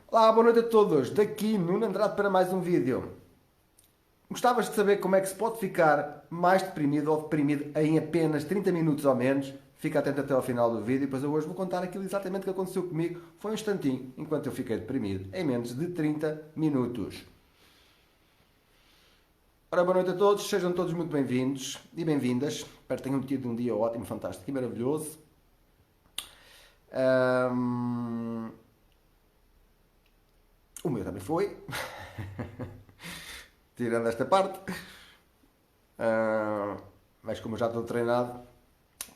Olá, boa noite a todos. Daqui Nuno Andrade para mais um vídeo. Gostavas de saber como é que se pode ficar mais deprimido ou deprimido em apenas 30 minutos ou menos? Fica atento até ao final do vídeo, pois eu hoje vou contar aquilo exatamente que aconteceu comigo. Foi um instantinho, enquanto eu fiquei deprimido, em menos de 30 minutos. Ora, boa noite a todos, sejam todos muito bem-vindos e bem-vindas. Espero que tenham tido um dia ótimo, fantástico e maravilhoso. O meu também foi. Tirando esta parte. Mas como eu já estou treinado,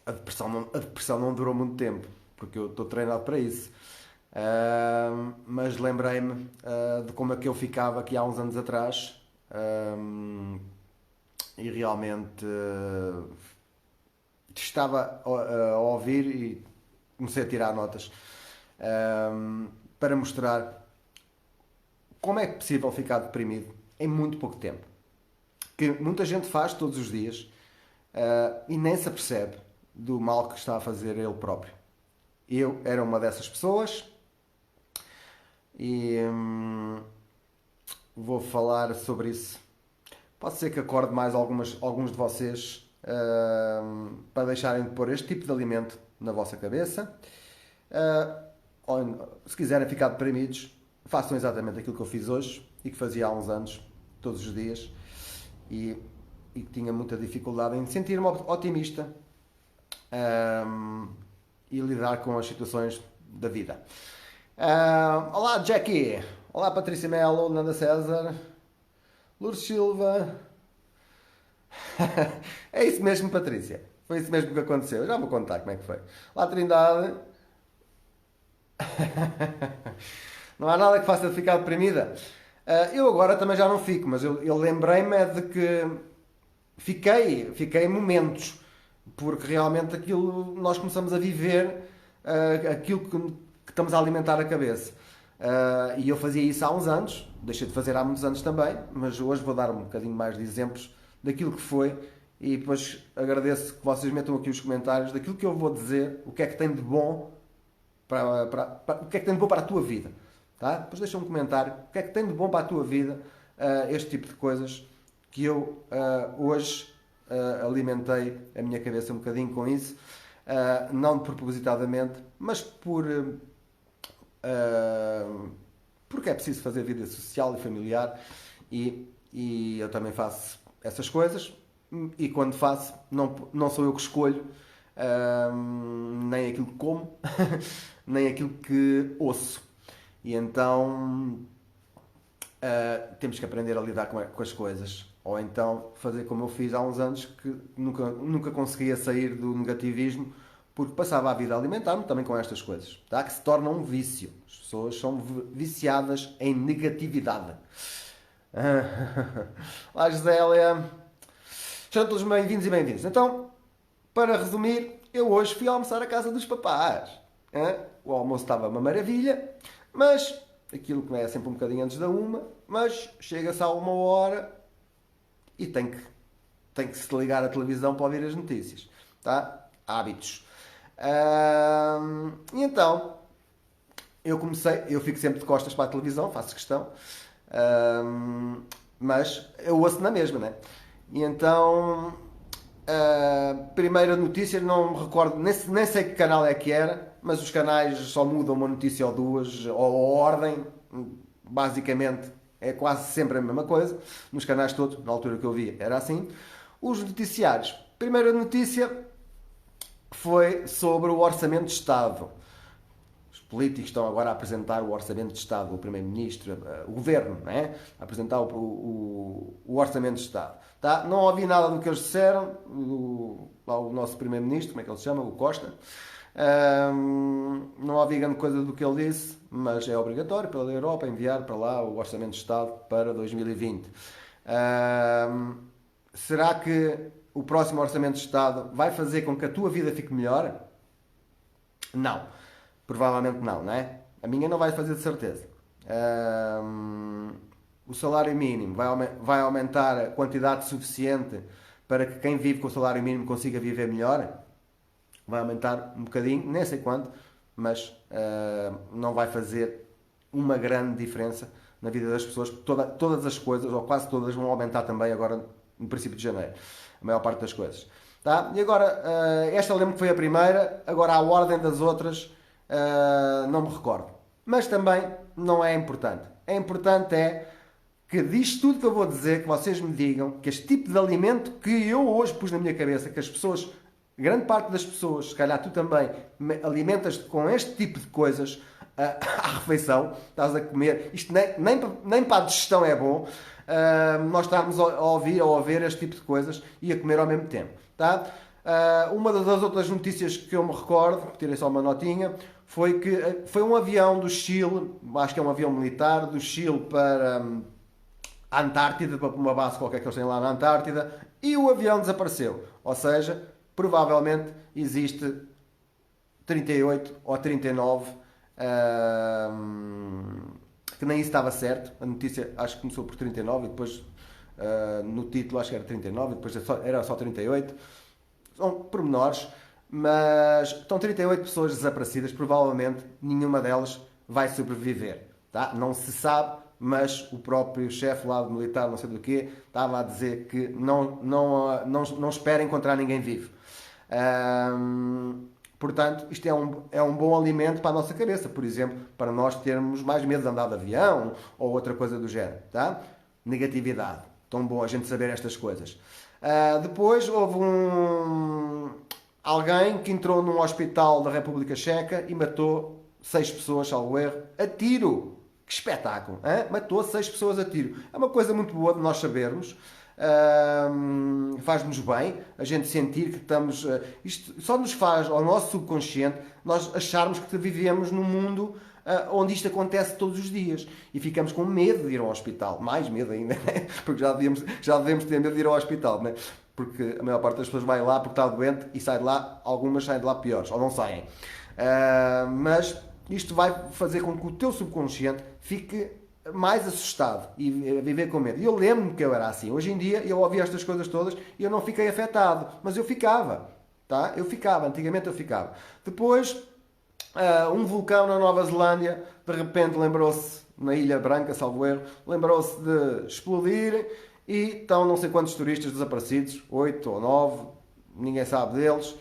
a depressão não durou muito tempo, porque eu estou treinado para isso. Mas lembrei-me de como é que eu ficava aqui há uns anos atrás. E realmente estava a ouvir e comecei a tirar notas para mostrar como é possível ficar deprimido em muito pouco tempo. Que muita gente faz todos os dias e nem se apercebe do mal que está a fazer ele próprio. Eu era uma dessas pessoas e vou falar sobre isso. Pode ser que acorde mais alguns de vocês para deixarem de pôr este tipo de alimento na vossa cabeça. Ou, se quiserem ficar deprimidos, façam exatamente aquilo que eu fiz hoje e que fazia há uns anos, todos os dias, e que tinha muita dificuldade em sentir-me otimista e lidar com as situações da vida. Olá, Jackie! Olá, Patrícia Melo, Nanda César, Lourdes Silva. É isso mesmo, Patrícia. Foi isso mesmo que aconteceu. Eu já vou contar como é que foi. Olá, Trindade. Não há nada que faça de ficar deprimida. Eu agora também já não fico, mas eu lembrei-me de que fiquei em momentos, porque realmente aquilo nós começamos a viver aquilo que estamos a alimentar a cabeça. E eu fazia isso há uns anos, deixei de fazer há muitos anos também, mas hoje vou dar um bocadinho mais de exemplos daquilo que foi e depois agradeço que vocês metam aqui os comentários daquilo que eu vou dizer, o que é que tem de bom o que é que tem de bom para a tua vida. Tá? Depois deixa um comentário, o que é que tem de bom para a tua vida, este tipo de coisas que eu hoje alimentei a minha cabeça um bocadinho com isso, não propositadamente, mas porque é preciso fazer vida social e familiar e eu também faço essas coisas e quando faço não sou eu que escolho nem aquilo que como nem aquilo que ouço e então temos que aprender a lidar com as coisas ou então fazer como eu fiz há uns anos que nunca conseguia sair do negativismo porque passava a vida a alimentar-me também com estas coisas, tá? Que se torna um vício. As pessoas são viciadas em negatividade. Olá, Gisélia. Sejam todos bem-vindos e bem-vindos. Então, para resumir, eu hoje fui almoçar à casa dos papás. O almoço estava uma maravilha, mas aquilo que é sempre um bocadinho antes da uma, mas chega-se a uma hora e tem que se ligar à televisão para ouvir as notícias. Tá? Hábitos. E então, eu fico sempre de costas para a televisão, faço questão, mas eu ouço na mesma, né? E então, a primeira notícia, não me recordo, nem sei que canal é que era, mas os canais só mudam uma notícia ou duas, ou a ordem, basicamente é quase sempre a mesma coisa, nos canais todos, na altura que eu via, era assim. Os noticiários, primeira notícia foi sobre o Orçamento de Estado. Os políticos estão agora a apresentar o Orçamento de Estado, o Primeiro-Ministro, o Governo, não é? A apresentar o Orçamento de Estado. Tá? Não ouvi nada do que eles disseram, o nosso Primeiro-Ministro, como é que ele se chama? O Costa. Não ouvi grande coisa do que ele disse, mas é obrigatório pela Europa enviar para lá o Orçamento de Estado para 2020. Será que o próximo Orçamento de Estado vai fazer com que a tua vida fique melhor? Não. Provavelmente não, não é? A minha não vai fazer de certeza. O salário mínimo vai aumentar a quantidade suficiente para que quem vive com o salário mínimo consiga viver melhor? Vai aumentar um bocadinho, nem sei quanto, mas não vai fazer uma grande diferença na vida das pessoas, porque todas as coisas, ou quase todas, vão aumentar também agora no princípio de janeiro. A maior parte das coisas. Tá? E agora, esta lembro que foi a primeira, agora a ordem das outras não me recordo. Mas também não é importante. É importante que disto tudo que eu vou dizer, que vocês me digam que este tipo de alimento que eu hoje pus na minha cabeça, que as pessoas, grande parte das pessoas, se calhar tu também, alimentas-te com este tipo de coisas à refeição, estás a comer, isto nem para a digestão é bom, nós estarmos a ouvir ou a ver este tipo de coisas e a comer ao mesmo tempo. Tá? Uma das outras notícias que eu me recordo, tirei só uma notinha, foi que foi um avião do Chile, acho que é um avião militar, do Chile para a Antártida, para uma base qualquer que eles têm lá na Antártida, e o avião desapareceu. Ou seja, provavelmente existe 38 ou 39, que nem isso estava certo. A notícia acho que começou por 39 e depois no título acho que era 39 e depois era só 38. São pormenores, mas estão 38 pessoas desaparecidas, provavelmente nenhuma delas vai sobreviver. Tá? Não se sabe, mas o próprio chefe lá do militar, não sei do quê, estava a dizer que não espera encontrar ninguém vivo. Portanto, isto é um bom alimento para a nossa cabeça, por exemplo, para nós termos mais medo de andar de avião ou outra coisa do género. Tá? Negatividade. Tão bom a gente saber estas coisas. Depois houve alguém que entrou num hospital da República Checa e matou 6 pessoas, salvo erro, a tiro. Que espetáculo! Hein? Matou 6 pessoas a tiro. É uma coisa muito boa de nós sabermos. Faz-nos bem a gente sentir que estamos... isto só nos faz, ao nosso subconsciente, nós acharmos que vivemos num mundo onde isto acontece todos os dias e ficamos com medo de ir ao hospital, mais medo ainda, né? Porque já devemos ter medo de ir ao hospital, né? Porque a maior parte das pessoas vai lá porque está doente e sai de lá, algumas saem de lá piores, ou não saem. Mas isto vai fazer com que o teu subconsciente fique mais assustado e viver com medo. E eu lembro-me que eu era assim. Hoje em dia eu ouvia estas coisas todas e eu não fiquei afetado, mas eu ficava, tá? Antigamente eu ficava. Depois, um vulcão na Nova Zelândia, de repente lembrou-se, na Ilha Branca, salvo erro, lembrou-se de explodir e estão não sei quantos turistas desaparecidos, 8 ou 9, ninguém sabe deles,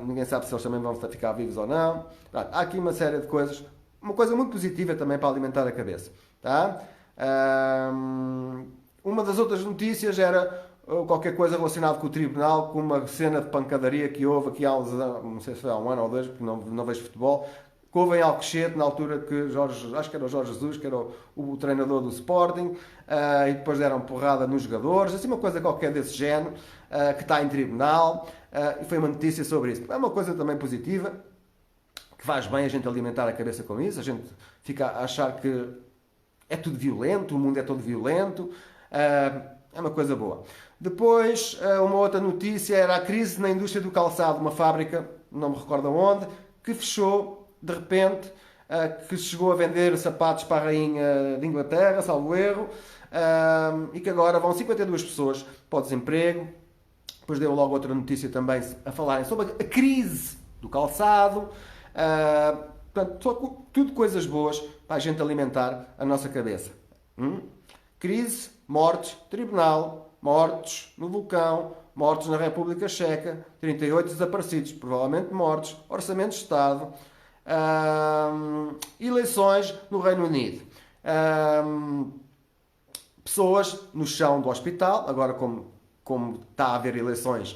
ninguém sabe se eles também vão ficar vivos ou não. Há aqui uma série de coisas, uma coisa muito positiva também para alimentar a cabeça. Tá? Uma das outras notícias era qualquer coisa relacionada com o tribunal, com uma cena de pancadaria que houve aqui há uns, não sei se foi há um ano ou dois, porque não vejo futebol, que houve em Alcochete, na altura que acho que era o Jorge Jesus, que era o treinador do Sporting, e depois deram porrada nos jogadores, assim uma coisa qualquer desse género, que está em tribunal, e foi uma notícia sobre isso. É uma coisa também positiva, que faz bem a gente alimentar a cabeça com isso, a gente fica a achar que é tudo violento, o mundo é todo violento, é uma coisa boa. Depois, uma outra notícia era a crise na indústria do calçado, uma fábrica, não me recordo onde, que fechou de repente, que chegou a vender sapatos para a rainha de Inglaterra, salvo erro, e que agora vão 52 pessoas para o desemprego. Depois deu logo outra notícia também a falarem sobre a crise do calçado. Portanto, tudo coisas boas para a gente alimentar a nossa cabeça. Crise, mortes, tribunal, mortes no vulcão, mortes na República Checa, 38 desaparecidos, provavelmente mortos, orçamento de Estado, eleições no Reino Unido, pessoas no chão do hospital. Agora, como está a haver eleições,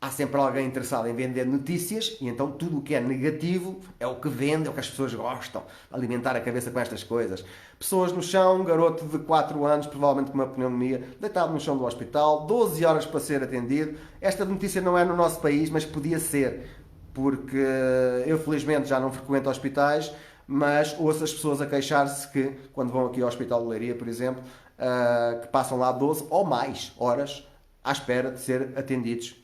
há sempre alguém interessado em vender notícias e então tudo o que é negativo é o que vende, é o que as pessoas gostam, alimentar a cabeça com estas coisas. Pessoas no chão, um garoto de 4 anos, provavelmente com uma pneumonia, deitado no chão do hospital, 12 horas para ser atendido. Esta notícia não é no nosso país, mas podia ser, porque eu felizmente já não frequento hospitais, mas ouço as pessoas a queixar-se que, quando vão aqui ao Hospital de Leiria, por exemplo, que passam lá 12 ou mais horas à espera de ser atendidos.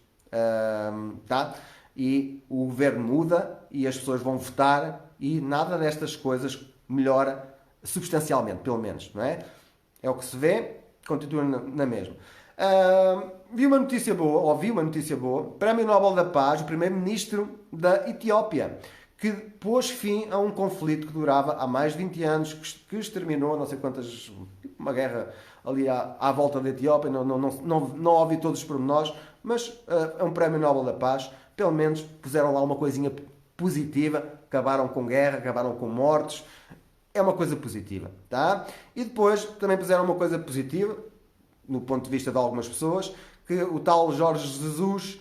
Tá? E o governo muda e as pessoas vão votar e nada destas coisas melhora substancialmente, pelo menos, não é? É o que se vê, continua na mesma. Ouvi uma notícia boa, Prémio Nobel da Paz, o primeiro-ministro da Etiópia, que pôs fim a um conflito que durava há mais de 20 anos, que exterminou não sei quantas, uma guerra ali à volta da Etiópia, não ouvi todos os pormenores, mas é um prémio Nobel da Paz, pelo menos puseram lá uma coisinha positiva, acabaram com guerra, acabaram com mortes, é uma coisa positiva, tá? E depois também puseram uma coisa positiva, no ponto de vista de algumas pessoas, que o tal Jorge Jesus,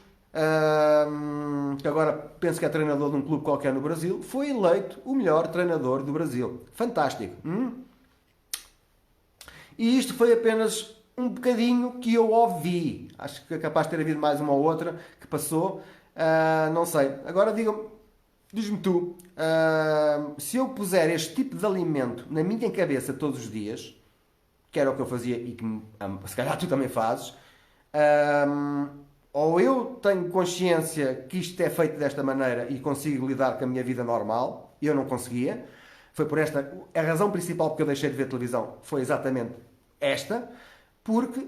que agora penso que é treinador de um clube qualquer no Brasil, foi eleito o melhor treinador do Brasil. Fantástico. E isto foi apenas um bocadinho que eu ouvi. Acho que é capaz de ter havido mais uma ou outra que passou. Não sei. Agora diz-me tu, se eu puser este tipo de alimento na minha cabeça todos os dias, que era o que eu fazia e que se calhar tu também fazes, ou eu tenho consciência que isto é feito desta maneira e consigo lidar com a minha vida normal, e eu não conseguia. Foi por esta, a razão principal porque eu deixei de ver televisão foi exatamente esta, porque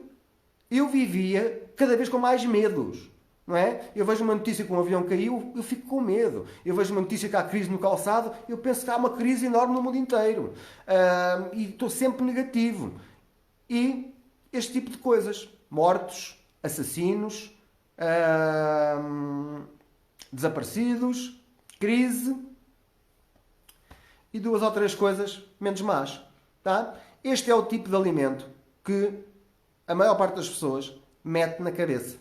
eu vivia cada vez com mais medos, não é? Eu vejo uma notícia que um avião caiu, eu fico com medo. Eu vejo uma notícia que há crise no calçado, eu penso que há uma crise enorme no mundo inteiro. E estou sempre negativo. E este tipo de coisas, mortos, assassinos, desaparecidos, crise e 2 ou 3 coisas menos más, tá? Este é o tipo de alimento que a maior parte das pessoas mete na cabeça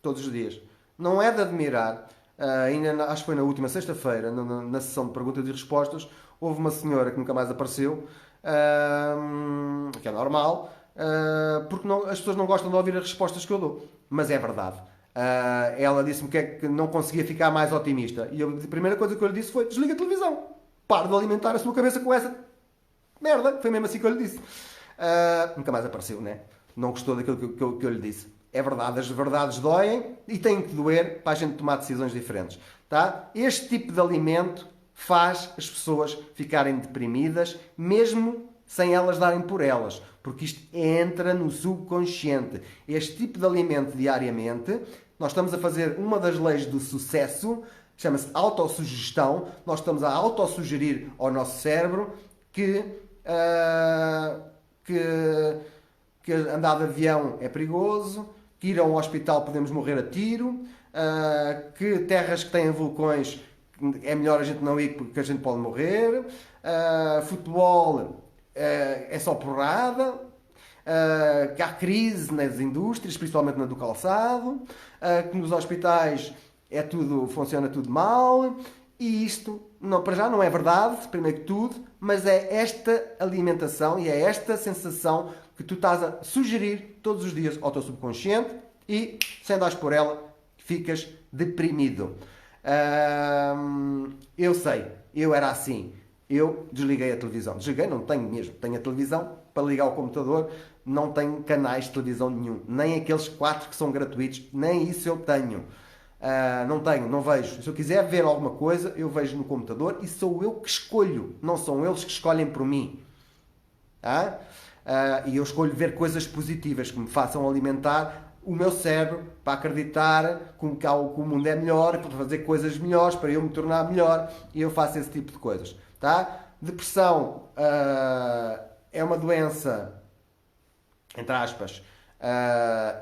todos os dias. Não é de admirar, ainda acho que foi na última sexta-feira, na sessão de perguntas e respostas, houve uma senhora que nunca mais apareceu, que é normal, porque as pessoas não gostam de ouvir as respostas que eu dou. Mas é verdade. Ela disse-me que não conseguia ficar mais otimista. E a primeira coisa que eu lhe disse foi: desliga a televisão. Pare de alimentar a sua cabeça com essa merda. Foi mesmo assim que eu lhe disse. Nunca mais apareceu, né? Não gostou daquilo que eu lhe disse. É verdade, as verdades doem e têm que doer para a gente tomar decisões diferentes. Tá? Este tipo de alimento faz as pessoas ficarem deprimidas, mesmo sem elas darem por elas, porque isto entra no subconsciente. Este tipo de alimento diariamente, nós estamos a fazer uma das leis do sucesso, chama-se autossugestão. Nós estamos a autossugerir ao nosso cérebro que andar de avião é perigoso, que ir a um hospital podemos morrer a tiro, que terras que têm vulcões é melhor a gente não ir porque a gente pode morrer, futebol é só porrada, que há crise nas indústrias, principalmente na do calçado, que nos hospitais funciona tudo mal, e isto não, para já não é verdade, primeiro que tudo, mas é esta alimentação e é esta sensação que tu estás a sugerir todos os dias ao teu subconsciente e, sem andares por ela, ficas deprimido. Eu sei, eu era assim. Eu desliguei a televisão. Desliguei, não tenho mesmo. Tenho a televisão para ligar ao computador, não tenho canais de televisão nenhum. Nem aqueles 4 que são gratuitos, nem isso eu tenho. Não tenho, não vejo. Se eu quiser ver alguma coisa, eu vejo no computador e sou eu que escolho. Não são eles que escolhem por mim. E eu escolho ver coisas positivas que me façam alimentar o meu cérebro para acreditar que o mundo é melhor, para fazer coisas melhores, para eu me tornar melhor, e eu faço esse tipo de coisas. Tá? Depressão é uma doença, entre aspas,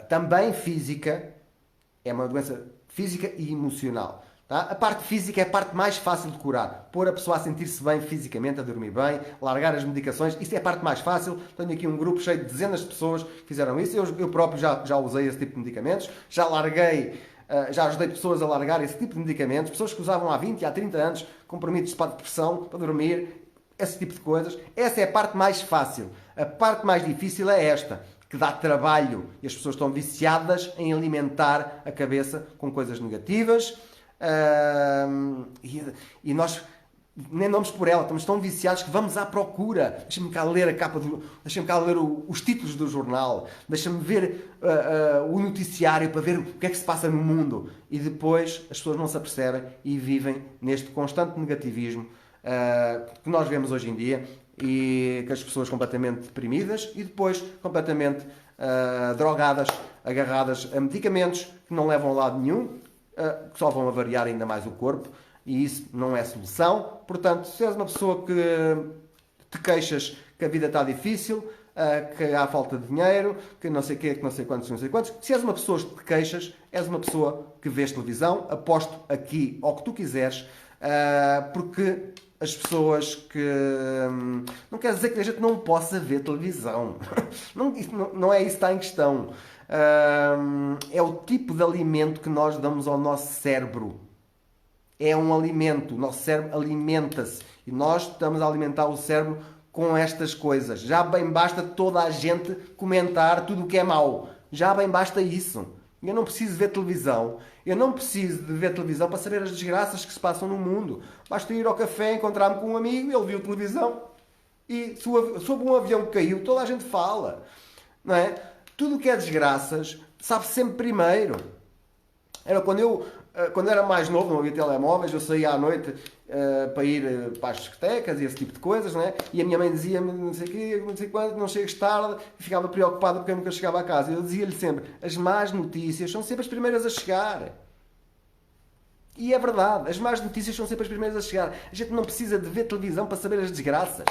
também física, é uma doença física e emocional. Tá? A parte física é a parte mais fácil de curar. Pôr a pessoa a sentir-se bem fisicamente, a dormir bem, largar as medicações, isso é a parte mais fácil. Tenho aqui um grupo cheio de dezenas de pessoas que fizeram isso. Eu próprio já usei esse tipo de medicamentos. Já ajudei pessoas a largar esse tipo de medicamentos. Pessoas que usavam há 20, há 30 anos, comprimidos para a depressão, para dormir, esse tipo de coisas. Essa é a parte mais fácil. A parte mais difícil é esta, que dá trabalho. E as pessoas estão viciadas em alimentar a cabeça com coisas negativas. E nós nem damos por ela, estamos tão viciados que vamos à procura. Deixa-me cá ler a capa deixa-me cá ler os títulos do jornal, deixa-me ver o noticiário para ver o que é que se passa no mundo, e depois as pessoas não se apercebem e vivem neste constante negativismo que nós vemos hoje em dia, e que as pessoas completamente deprimidas e depois completamente drogadas, agarradas a medicamentos que não levam a lado nenhum, que só vão avariar ainda mais o corpo, E isso não é solução. Portanto, se és uma pessoa que te queixas que a vida está difícil, que há falta de dinheiro, que não sei o quê, que não sei quantos, não sei quantos. Se és uma pessoa que te queixas, és uma pessoa que vês televisão, aposto aqui ao que tu quiseres, porque as pessoas que... Não quer dizer que a gente não possa ver televisão. Não é isso que está em questão. É o tipo de alimento que nós damos ao nosso cérebro. É um alimento. O nosso cérebro alimenta-se. E nós estamos a alimentar o cérebro com estas coisas. Já bem basta toda a gente comentar tudo o que é mau. Já bem basta isso. Eu não preciso ver televisão. Eu não preciso de ver televisão para saber as desgraças que se passam no mundo. Basta ir ao café, encontrar-me com um amigo, ele viu televisão e sobre um avião que caiu, toda a gente fala. Não é? Tudo o que é desgraças sabe sempre primeiro. Era quando era mais novo, não havia telemóveis, eu saía à noite para ir para as discotecas e esse tipo de coisas, não é? E a minha mãe dizia-me não sei o quê, não sei quanto, não chegues tarde, e ficava preocupada porque eu nunca chegava a casa. Eu dizia-lhe sempre, as más notícias são sempre as primeiras a chegar. E é verdade, as más notícias são sempre as primeiras a chegar. A gente não precisa de ver televisão para saber as desgraças.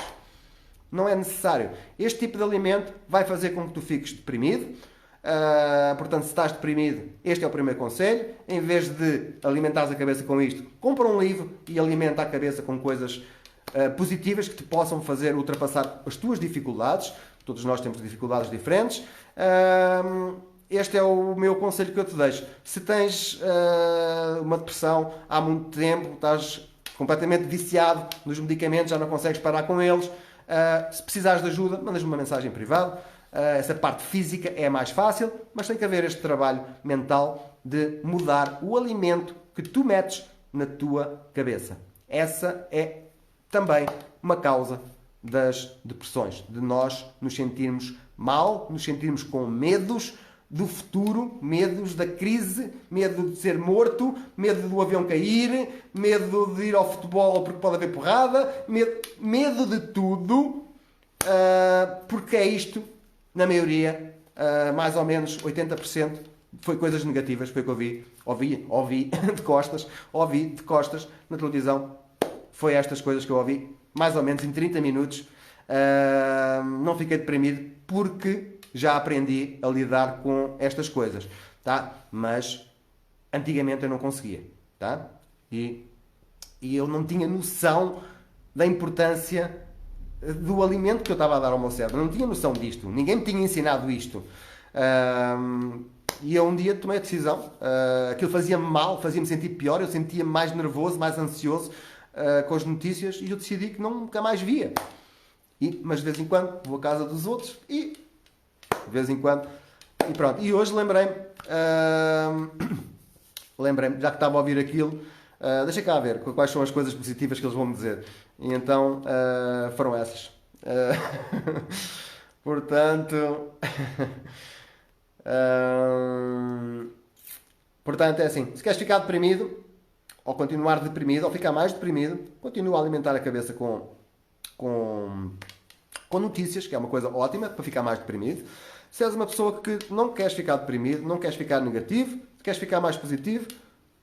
Não é necessário. Este tipo de alimento vai fazer com que tu fiques deprimido. Portanto, se estás deprimido, este é o primeiro conselho. Em vez de alimentares a cabeça com isto, compra um livro e alimenta a cabeça com coisas positivas que te possam fazer ultrapassar as tuas dificuldades. Todos nós temos dificuldades diferentes. Este é o meu conselho que eu te deixo. Se tens uma depressão há muito tempo, estás completamente viciado nos medicamentos, já não consegues parar com eles, se precisares de ajuda, mandas-me uma mensagem privada. Essa parte física é mais fácil, mas tem que haver este trabalho mental de mudar o alimento que tu metes na tua cabeça. Essa é também uma causa das depressões, de nós nos sentirmos mal, nos sentirmos com medos do futuro, medos da crise, medo de ser morto, medo do avião cair, medo de ir ao futebol porque pode haver porrada, medo de tudo, porque é isto. Na maioria, mais ou menos 80%, foi coisas negativas, foi o que eu ouvi de costas na televisão. Foi estas coisas que eu ouvi, mais ou menos em 30 minutos. Não fiquei deprimido porque já aprendi a lidar com estas coisas, tá? Mas antigamente eu não conseguia, tá? E eu não tinha noção da importância do alimento que eu estava a dar ao meu cérebro. Eu não tinha noção disto. Ninguém me tinha ensinado isto. E eu um dia tomei a decisão. Aquilo fazia-me mal, fazia-me sentir pior. Eu sentia-me mais nervoso, mais ansioso com as notícias e eu decidi que nunca mais via. Mas de vez em quando vou à casa dos outros e de vez em quando... E pronto. E hoje lembrei-me, já que estava a ouvir aquilo, deixa cá ver quais são as coisas positivas que eles vão me dizer. E então foram essas. Portanto, é assim, se queres ficar deprimido, ou continuar deprimido, ou ficar mais deprimido, continua a alimentar a cabeça com notícias, que é uma coisa ótima para ficar mais deprimido. Se és uma pessoa que não queres ficar deprimido, não queres ficar negativo, queres ficar mais positivo,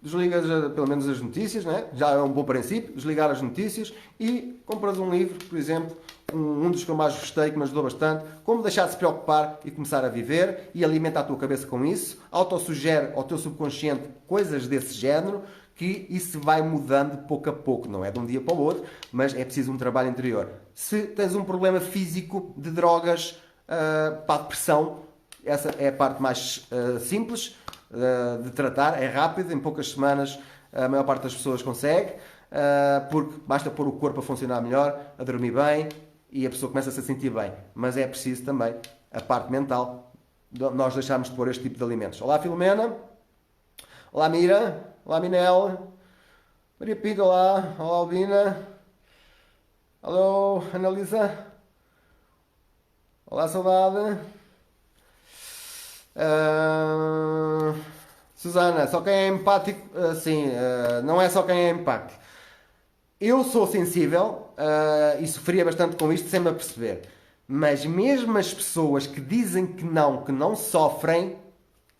desligas pelo menos as notícias, né? Já é um bom princípio, desligar as notícias e compras um livro, por exemplo, um dos que eu mais gostei, que me ajudou bastante, Como Deixar de Se Preocupar e Começar a Viver, e alimenta a tua cabeça com isso, autossugere ao teu subconsciente coisas desse género, que isso vai mudando pouco a pouco, não é de um dia para o outro, mas é preciso um trabalho interior. Se tens um problema físico de drogas para a depressão, essa é a parte mais simples de tratar, é rápido, em poucas semanas a maior parte das pessoas consegue, porque basta pôr o corpo a funcionar melhor, a dormir bem e a pessoa começa a se sentir bem. Mas é preciso também a parte mental, nós deixarmos de pôr este tipo de alimentos. Olá Filomena, olá Mira, olá Minel, Maria Pinto, olá, olá Albina, alô Analisa, olá Saudade. Susana, só quem é empático, sim, não é só quem é empático. Eu sou sensível e sofria bastante com isto sem me aperceber. Mas mesmo as pessoas que dizem que não sofrem,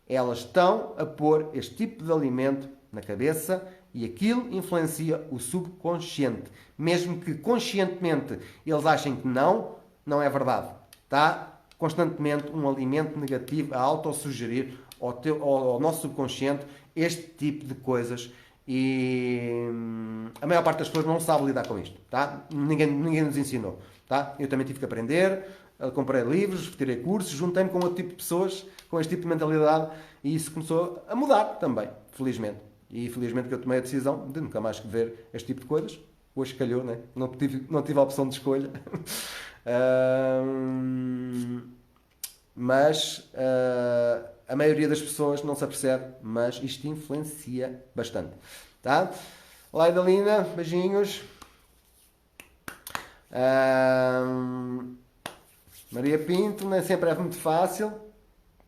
elas estão a pôr este tipo de alimento na cabeça e aquilo influencia o subconsciente. Mesmo que conscientemente eles achem que não, não é verdade. Está constantemente um alimento negativo a autossugerir ao nosso subconsciente este tipo de coisas e a maior parte das pessoas não sabe lidar com isto. Tá? Ninguém nos ensinou. Tá? Eu também tive que aprender, comprei livros, tirei cursos, juntei-me com outro tipo de pessoas com este tipo de mentalidade e isso começou a mudar também, felizmente. E felizmente que eu tomei a decisão de nunca mais ver este tipo de coisas. Hoje calhou, né? Não tive a opção de escolha. Mas a maioria das pessoas não se apercebe, mas isto influencia bastante. Tá? Laidalina, beijinhos. Maria Pinto, nem sempre é muito fácil.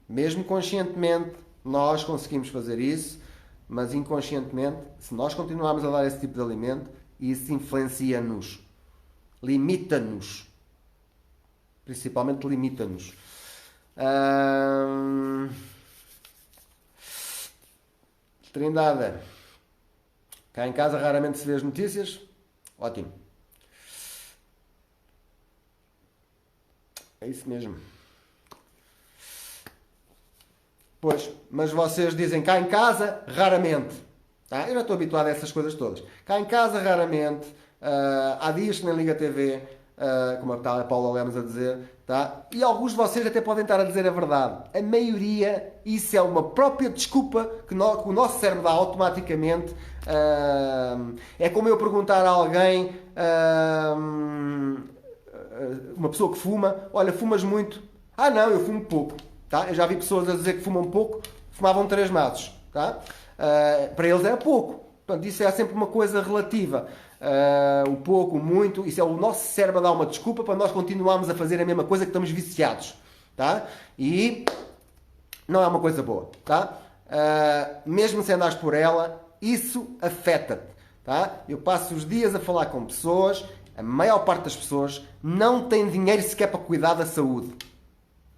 Mesmo conscientemente, nós conseguimos fazer isso, mas inconscientemente, se nós continuarmos a dar esse tipo de alimento, isso influencia-nos, limita-nos. Principalmente limita-nos. Trindade, cá em casa raramente se vê as notícias. Ótimo. É isso mesmo. Pois, mas vocês dizem cá em casa, raramente. Tá? Eu já estou habituado a essas coisas todas. Cá em casa, raramente. Há dias que nem liga a TV, como está a Paula Lemos a dizer. Tá? E alguns de vocês até podem estar a dizer a verdade. A maioria, isso é uma própria desculpa que o nosso cérebro dá automaticamente. É como eu perguntar a alguém, uma pessoa que fuma, olha, fumas muito? Ah não, eu fumo pouco. Tá? Eu já vi pessoas a dizer que fumam pouco, fumavam 3 maços. Tá? Para eles é pouco. Portanto, isso é sempre uma coisa relativa. O pouco, o muito, isso é o nosso cérebro a dar uma desculpa para nós continuarmos a fazer a mesma coisa que estamos viciados. Tá? E não é uma coisa boa. Tá? Mesmo se andares por ela, isso afeta-te. Tá? Eu passo os dias a falar com pessoas, a maior parte das pessoas não tem dinheiro sequer para cuidar da saúde.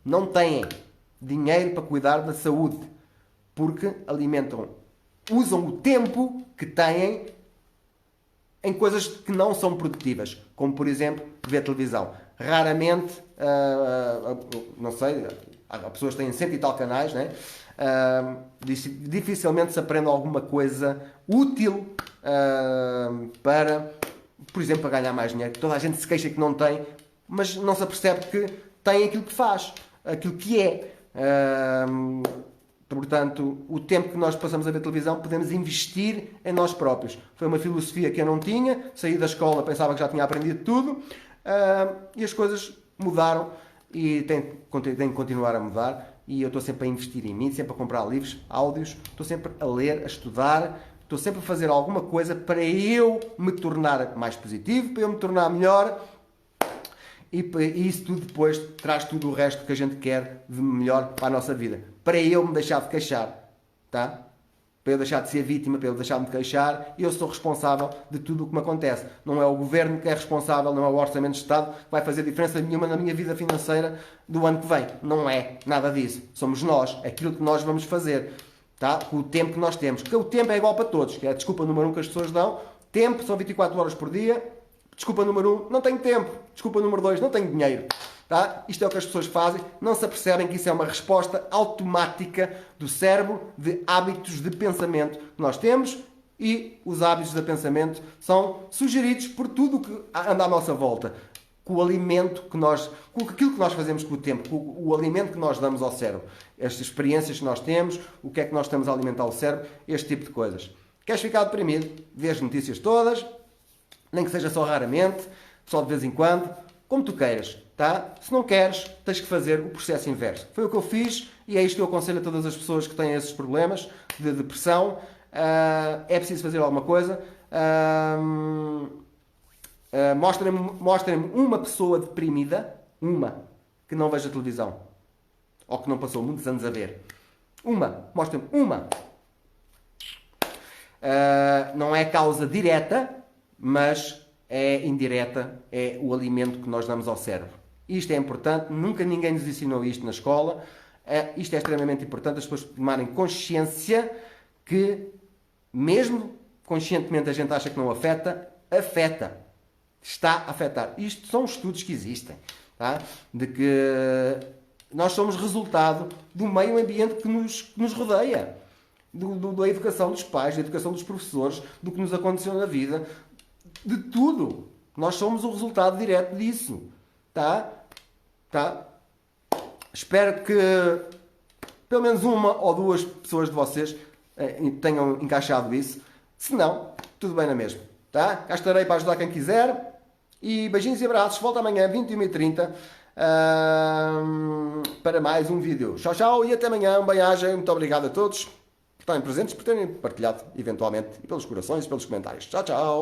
Não têm dinheiro para cuidar da saúde. Porque usam o tempo que têm em coisas que não são produtivas. Como, por exemplo, ver televisão. Raramente, não sei, há pessoas que têm 100 e tal canais, né? Dificilmente se aprende alguma coisa útil para, por exemplo, para ganhar mais dinheiro. Toda a gente se queixa que não tem, mas não se apercebe que tem aquilo que faz, aquilo que é. Portanto, o tempo que nós passamos a ver televisão podemos investir em nós próprios. Foi uma filosofia que eu não tinha, saí da escola, pensava que já tinha aprendido tudo, e as coisas mudaram e têm que continuar a mudar. E eu estou sempre a investir em mim, sempre a comprar livros, áudios, estou sempre a ler, a estudar, estou sempre a fazer alguma coisa para eu me tornar mais positivo, para eu me tornar melhor. E isso tudo depois traz tudo o resto que a gente quer de melhor para a nossa vida. Para eu me deixar de queixar, tá? Para eu deixar de ser vítima, para eu deixar de me queixar, eu sou responsável de tudo o que me acontece. Não é o governo que é responsável, não é o orçamento de Estado que vai fazer diferença nenhuma na minha vida financeira do ano que vem. Não é nada disso. Somos nós, aquilo que nós vamos fazer, tá? Com o tempo que nós temos. Porque o tempo é igual para todos, que é a desculpa número 1 que as pessoas dão. Tempo são 24 horas por dia. Desculpa número 1, não tenho tempo. Desculpa número 2, não tenho dinheiro. Tá? Isto é o que as pessoas fazem. Não se apercebem que isso é uma resposta automática do cérebro de hábitos de pensamento que nós temos e os hábitos de pensamento são sugeridos por tudo o que anda à nossa volta. Com o alimento que nós... Com aquilo que nós fazemos com o tempo. Com o alimento que nós damos ao cérebro. Estas experiências que nós temos. O que é que nós estamos a alimentar o cérebro. Este tipo de coisas. Queres ficar deprimido? Vê as notícias todas. Nem que seja só raramente, só de vez em quando, como tu queiras, tá? Se não queres, tens que fazer o processo inverso. Foi o que eu fiz e é isto que eu aconselho a todas as pessoas que têm esses problemas de depressão. É preciso fazer alguma coisa. Mostrem-me uma pessoa deprimida, uma, que não veja televisão. Ou que não passou muitos anos a ver. Mostrem-me uma. Não é causa direta, mas é indireta, é o alimento que nós damos ao cérebro. Isto é importante, nunca ninguém nos ensinou isto na escola. Isto é extremamente importante, as pessoas tomarem consciência que, mesmo conscientemente a gente acha que não afeta, afeta. Está a afetar. Isto são estudos que existem, tá? De que nós somos resultado do meio ambiente que nos rodeia. Da educação dos pais, da educação dos professores, do que nos aconteceu na vida, de tudo. Nós somos o resultado direto disso. Tá? Tá? Espero que pelo menos uma ou duas pessoas de vocês tenham encaixado isso. Se não, tudo bem na mesma. Tá? Cá estarei para ajudar quem quiser. E beijinhos e abraços. Volto amanhã, 21h30, para mais um vídeo. Tchau, tchau e até amanhã. Um bem-aja. Muito obrigado a todos por estarem presentes, por terem partilhado, eventualmente, e pelos corações e pelos comentários. Tchau, tchau.